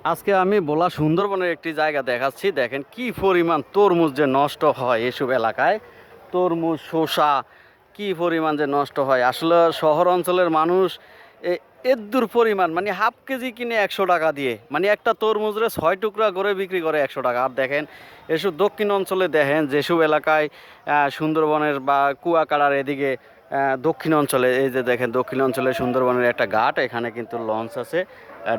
আজকে আমি ভোলা সুন্দরবনের একটি জায়গা দেখাচ্ছি। দেখেন কি পরিমাণ তরমুজ যে নষ্ট হয় এসব এলাকায়। তরমুজ, শসা কি পরিমাণ যে নষ্ট হয়। আসলে শহর অঞ্চলের মানুষ এদ্দুর পরিমাণ মানে হাফ কেজি কিনে 100 টাকা দিয়ে, মানে একটা তরমুজরে 6 টুকরা করে বিক্রি করে 100 টাকা। আর দেখেন এসব দক্ষিণ অঞ্চলে দেখেন যেসব এলাকায় সুন্দরবনের বা কুয়াকাটার এদিকে দক্ষিণ অঞ্চলে, এই যে দেখেন দক্ষিণ অঞ্চলে সুন্দরবনের একটা ঘাট, এখানে কিন্তু লঞ্চ আছে,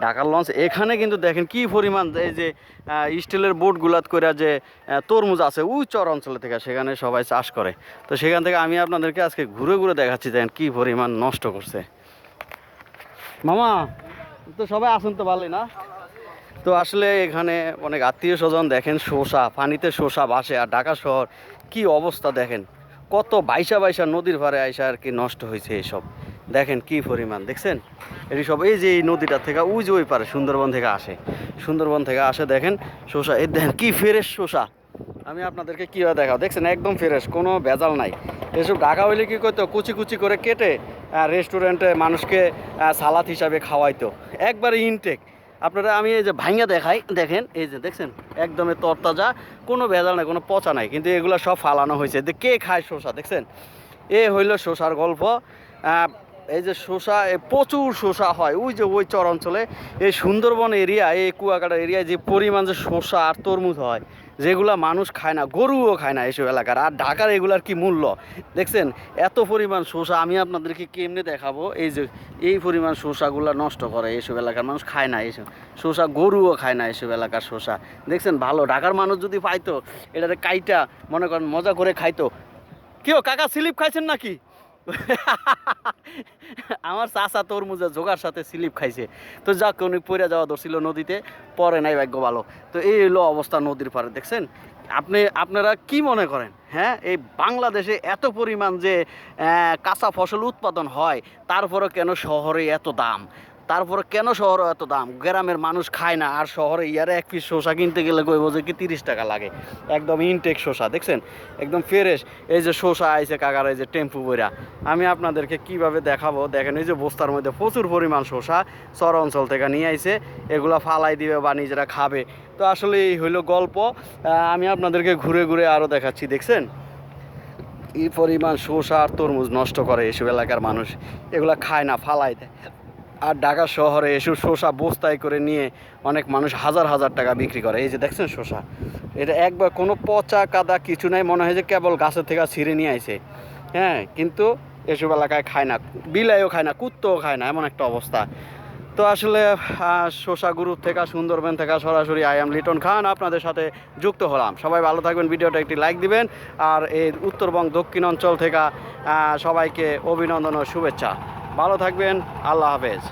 ঢাকার লঞ্চ। এখানে কিন্তু দেখেন কি পরিমাণ এই যে স্টিলের বোটগুলাত করে যে তরমুজ আছে ওই চর অঞ্চলে থেকে সেখানে সবাই চাষ করে। তো সেখান থেকে আমি আপনাদেরকে আজকে ঘুরে ঘুরে দেখাচ্ছি দেখেন কি পরিমাণ নষ্ট করছে। মামা, তো সবাই আসুন তো ভালোই না? তো আসলে এখানে অনেক আত্মীয় স্বজন দেখেন শসা পানিতে শসা ভাসে, আর ঢাকা শহর কি অবস্থা দেখেন, কত বাইসা বাইসা নদীর পাড়ে আইসা আর কি নষ্ট হয়েছে এইসব। দেখেন কি পরিমাণ দেখছেন এটি সব, এই যে এই নদীটা থেকে ওই যে ওই পারে সুন্দরবন থেকে আসে, সুন্দরবন থেকে আসে দেখেন শসা। এই দেখেন কি ফ্রেশ শসা, আমি আপনাদেরকে কীভাবে দেখাও, দেখছেন একদম ফ্রেশ, কোনো ভেজাল নাই। এসব ঢাকা হইলে কী করতো, কুচি কুচি করে কেটে রেস্টুরেন্টে মানুষকে সালাদ হিসাবে খাওয়াইতো, একবারে ইনটেক। আপনারা আমি এই যে ভাইঙ্গা দেখাই, দেখেন এই যে দেখছেন একদমই তরতাজা, কোনো ভেজাল নাই, কোনো পচা নাই, কিন্তু এগুলো সব ফালানো হয়েছে। কে খায় শসা দেখছেন, এ হইল শসার গল্প। এই যে শসা, প্রচুর শসা হয় ওই যে ওই চর অঞ্চলে, এই সুন্দরবন এরিয়া, এই কুয়াকাটা এরিয়ায় যে পরিমাণ যে শসা আর তরমুজ হয়, যেগুলা মানুষ খায় না, গরুও খায় না এইসব এলাকার। আর ঢাকার এগুলার কি মূল্য দেখছেন, এত পরিমাণ শসা আমি আপনাদেরকে কেমনে দেখাবো। এই যে এই পরিমাণ শসাগুলা নষ্ট করে এইসব এলাকার মানুষ, খায় না এইসব শসা, গরুও খায় না এইসব এলাকার শসা দেখছেন। ভালো ঢাকার মানুষ যদি পাইতো এটাতে কাইটা মনে করেন মজা করে খাইতো। কেউ কাকা স্লিপ খাইছেন নাকি? আমার চাচা তরমুজের জোগার সাথে স্লিপ খাইছে, তো যাক উনি পড়ে যাওয়া ধরছিল নদীতে, পরে নাই, ভাগ্য ভালো। তো এই হলো অবস্থা নদীর পাড়ে দেখছেন। আপনারা কি মনে করেন, হ্যাঁ এই বাংলাদেশে এত পরিমাণ যে কাঁচা ফসল উৎপাদন হয়, তারপরে কেন শহরে এত দাম? তারপরে কেন শহরে এত দাম? গ্রামের মানুষ খায় না, আর শহরে ইয়ারে এক পিস শসা কিনতে গেলে কইব যে কি 30 টাকা লাগে। একদম ইনটেক শসা দেখছেন, একদম ফ্রেশ। এই যে শসা আইছে কাকার, এই যে টেম্পু বইরা, আমি আপনাদেরকে কিভাবে দেখাবো। দেখেন এই যে বস্তার মধ্যে প্রচুর পরিমাণ শসা চর অঞ্চল থেকে নিয়ে আইছে, এগুলা ফালাই দিবে বা নিজেরা খাবে। তো আসলে এই হইলো গল্প, আমি আপনাদেরকে ঘুরে ঘুরে আরও দেখাচ্ছি। দেখছেন এই পরিমাণ শসা আর তরমুজ নষ্ট করে এসব এলাকার মানুষ, এগুলা খায় না, ফালাই দেয়। আর ঢাকা শহরে এসব শসা বস্তায় করে নিয়ে অনেক মানুষ হাজার হাজার টাকা বিক্রি করে। এই যে দেখছেন শসা, এটা একবার কোনো পচা কাদা কিছু নাই, মনে হয় যে কেবল গাছের থেকে ছিঁড়ে নিয়ে আইছে। হ্যাঁ, কিন্তু এসব এলাকায় খায় না, বিলাইও খায় না, কুত্তও খায় না, এমন একটা অবস্থা। তো আসলে শসা গ্রুপ থেকে, সুন্দরবন থেকে সরাসরি আই এম লিটন খান আপনাদের সাথে যুক্ত হলাম। সবাই ভালো থাকবেন, ভিডিওটা একটি লাইক দিবেন, আর এই উত্তরবঙ্গ দক্ষিণ অঞ্চল থেকে সবাইকে অভিনন্দন ও শুভেচ্ছা। ভালো থাকবেন, আল্লাহ হাফেজ।